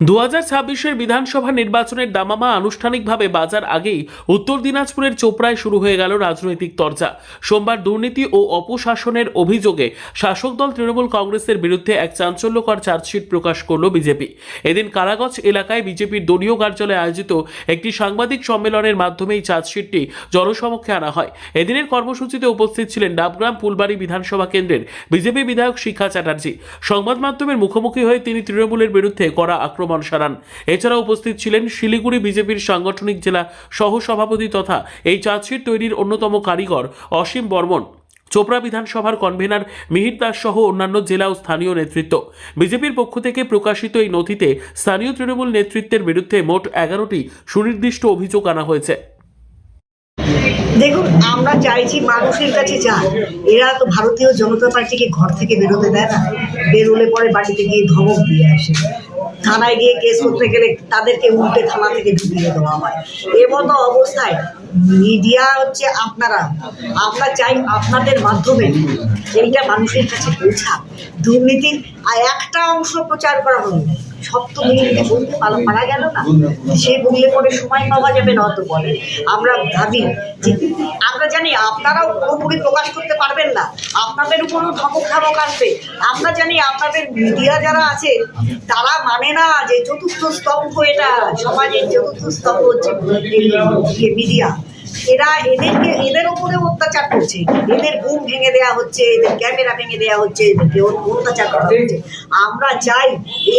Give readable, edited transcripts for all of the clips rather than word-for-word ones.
2026 বিধানসভা নির্বাচনের দামামা আনুষ্ঠানিকভাবে বাজার আগেই উত্তর দিনাজপুরের চোপড়ায় শুরু হয়ে গেল রাজনৈতিক তরজা। সোমবার দুর্নীতি ও অপশাসনের অভিযোগে শাসক দল তৃণমূল কংগ্রেসের বিরুদ্ধে এক চাঞ্চল্যকর চার্জশিট প্রকাশ করল বিজেপি। এদিন কারাগজ এলাকায় বিজেপির দলীয় কার্যালয়ে আয়োজিত একটি সাংবাদিক সম্মেলনের মাধ্যমে এই চার্জশিটটি জনসমক্ষে আনা হয়। এদিনের কর্মসূচিতে উপস্থিত ছিলেন ডাবগ্রাম ফুলবাড়ি বিধানসভা কেন্দ্রের বিজেপি বিধায়ক শিখা চ্যাটার্জি। সংবাদ মাধ্যমের মুখোমুখি হয়ে তিনি তৃণমূলের বিরুদ্ধে করা আক্রমণ সারান। এছাড়া উপস্থিত ছিলেন শিলিগুড়ি বিজেপির সাংগঠনিক জেলা সহ সভাপতি তথা এই চার্জশিট তৈরির অন্যতম কারিগর অসীম বর্মন, চোপড়া বিধানসভার কনভেনার মিহির দাস সহ অন্যান্য জেলা ও স্থানীয় নেতৃত্ব। বিজেপির পক্ষ থেকে প্রকাশিত এই নথিতে স্থানীয় তৃণমূল নেতৃত্বের বিরুদ্ধে মোট 11টি সুনির্দিষ্ট অভিযোগ আনা হয়েছে। দেখুন, আমরা চাইছি মানুষের কাছে যান। এরা তো ভারতীয় জনতা পার্টিকে ঘর থেকে বেরোতে দেয় না, বেরোলে পরে বাড়িতে গিয়ে ধমক দিয়ে আসে। থানায় গিয়ে কেস করতে গেলে তাদেরকে উল্টে থানা থেকে ঢুকিয়ে দেওয়া হয়। মতো অবস্থায় মিডিয়া হচ্ছে আপনারা, আমরা চাই আপনাদের মাধ্যমে এইটা মানুষের কাছে পৌঁছাক। দুর্নীতির একটা অংশ প্রচার করা হলো, সব তো মিলিয়ে বলতে পারা গেল না, সে বললে পরে সময় পাওয়া যাবে না। অত বলে আমরা ভাবি যে আমরা জানি আপনারাও পুরোপুরি প্রকাশ করতে পারবেন না, আপনাদের উপরও ধমক আসবে। আমরা জানি আপনাদের মিডিয়া যারা আছে তারা মানে না যে চতুর্থ স্তম্ভ, এটা সমাজের চতুর্থ স্তম্ভ হচ্ছে মিডিয়া। এদের উপরে অত্যাচার করছে, এদের বুম ভেঙে দেওয়া হচ্ছে, এদের ক্যামেরা ভেঙে দেওয়া হচ্ছে, এদেরকে অত্যাচার করা হচ্ছে। আমরা চাই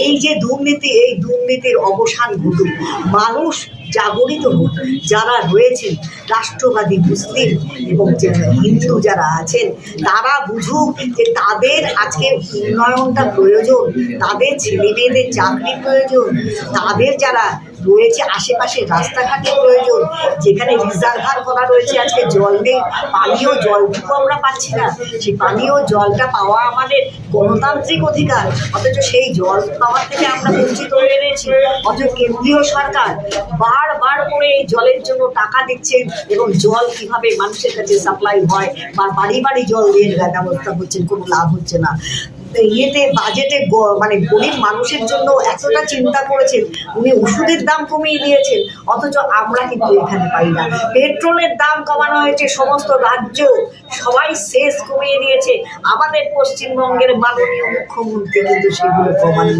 এই যে দুর্নীতি, এই দুর্নীতির অবসান ঘটুক, মানুষ জাগরিত হোক। যারা রয়েছেন রাষ্ট্রবাদী মুসলিম এবং হিন্দু যারা আছেন তারা বুঝুক যে তাদের আজকে উন্নয়নটা প্রয়োজন, তাদের ছেলে মেয়েদের চাকরি প্রয়োজন, তাদের যারা রয়েছে আশেপাশে রাস্তাঘাটের প্রয়োজন, যেখানে রিজার্ভার করা রয়েছে আজকে জল নেই, পানীয় জলটুকু আমরা পাচ্ছি না। সেই পানীয় জলটা পাওয়া আমাদের গণতান্ত্রিক অধিকার, অথচ সেই জল পাওয়ার থেকে আমরা বঞ্চিত হয়ে এনেছি। অথচ কেন্দ্রীয় সরকার বারবার করে এই জলের জন্য টাকা দিচ্ছেন এবং জল কিভাবে মানুষের কাছে সাপ্লাই হয় বা বাড়ি বাড়ি জল দিয়ে ব্যবস্থা করছেন, কোনো লাভ হচ্ছে না। বাজেটে মানে গরিব মানুষের জন্য এতটা চিন্তা করেছেন, উনি ওষুধের দাম কমিয়ে দিয়েছেন, অথচ আমরা কিন্তু এখানে পাই না। পেট্রোলের দাম কমানো হয়েছে, সমস্ত রাজ্য সবাই শেষ কমিয়ে দিয়েছে, আমাদের পশ্চিমবঙ্গের মাননীয় মুখ্যমন্ত্রী কিন্তু সেগুলো কমানো,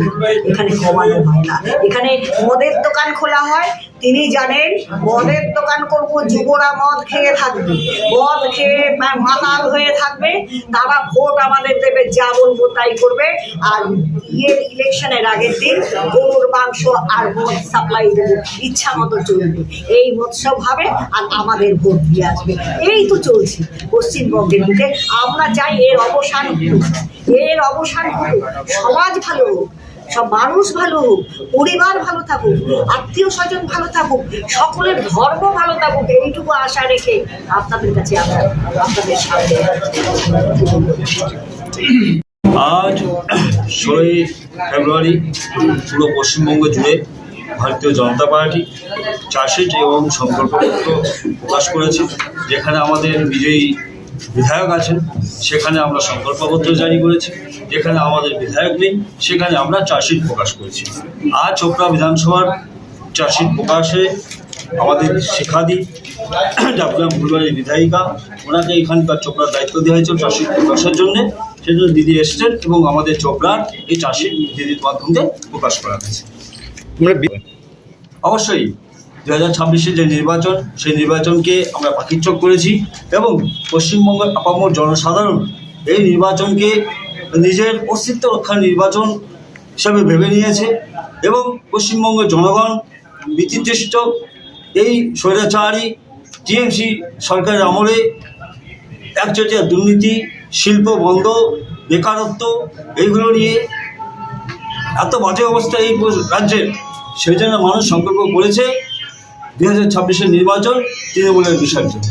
এখানে কমানো হয় না। এখানে মদের দোকান খোলা হয়, তিনি জানেন মদের দোকান করবো, যুবরা মদ খেয়ে থাকবে, মদ খেয়ে মাতাল হয়ে থাকবে, তারা ভোট আমাদের দেবে, যা বলবো তাই করবে। আর ইলেকশনের আগের দিন গরুর মাংস আর মদ সাপ্লাই দেবে, ইচ্ছা মতো চলবে, এই মৎসব হবে আর আমাদের ভোট দিয়ে আসবে। এই তো চলছে পশ্চিমবঙ্গের বুকে। আমরা চাই এর অবসান হোক, এর অবসান হোক, সমাজ ভালো হোক, সব মানুষ ভালো হোক, পরিবার ভালো থাকুক, আত্মীয় স্বজন ভালো থাকুক, সকলের ধর্ম ভালো থাকুক, এইটুকু আশা রেখে আপনাদের কাছে আমরা আপনাদের সামনে। আজ 16ই ফেব্রুয়ারি পুরো পশ্চিমবঙ্গ জুড়ে ভারতীয় জনতা পার্টি চার্জশিট এবং সংকল্পপত্র প্রকাশ করেছে। যেখানে আমাদের বিজয়ী বিধায়ক আছেন সেখানে আমরা সংকল্পপত্র জারি করেছি, যেখানে আমাদের বিধায়ক নেই সেখানে আমরা চার্জশিট প্রকাশ করেছি। আজ চোপড়া বিধানসভার চার্জশিট প্রকাশে আমাদের শিখাদি ডাবগ্রাম ফুলবাড়ির বিধায়িকা, ওনাকে এখানকার চোপড়ার দায়িত্ব দেওয়া হয়েছিল চার্জশিট প্রকাশের জন্যে। সেজন্য দিদি এসছেন এবং আমাদের চোপড়ার এই চার্জশিট দিদির মাধ্যমে প্রকাশ করা হয়েছে। অবশ্যই 2026-এর যে নির্বাচন, সেই নির্বাচনকে আমরা পাখির চোখ করেছি এবং পশ্চিমবঙ্গের আপামর জনসাধারণ এই নির্বাচনকে নিজের অস্তিত্ব রক্ষার নির্বাচন হিসাবে ভেবে নিয়েছে এবং পশ্চিমবঙ্গের জনগণ বিচিত্রিষ্ট এই স্বৈরাচারী টিএমসি সরকারের আমলে একচেটিয়া দুর্নীতি, শিল্প বন্ধ, বেকারত্ব, এইগুলো নিয়ে এত বাজে অবস্থা এই রাজ্যের, সেই জন্য মানুষ সংকল্প করেছে 2026-এর নির্বাচন তৃণমূলের বিসর্জন।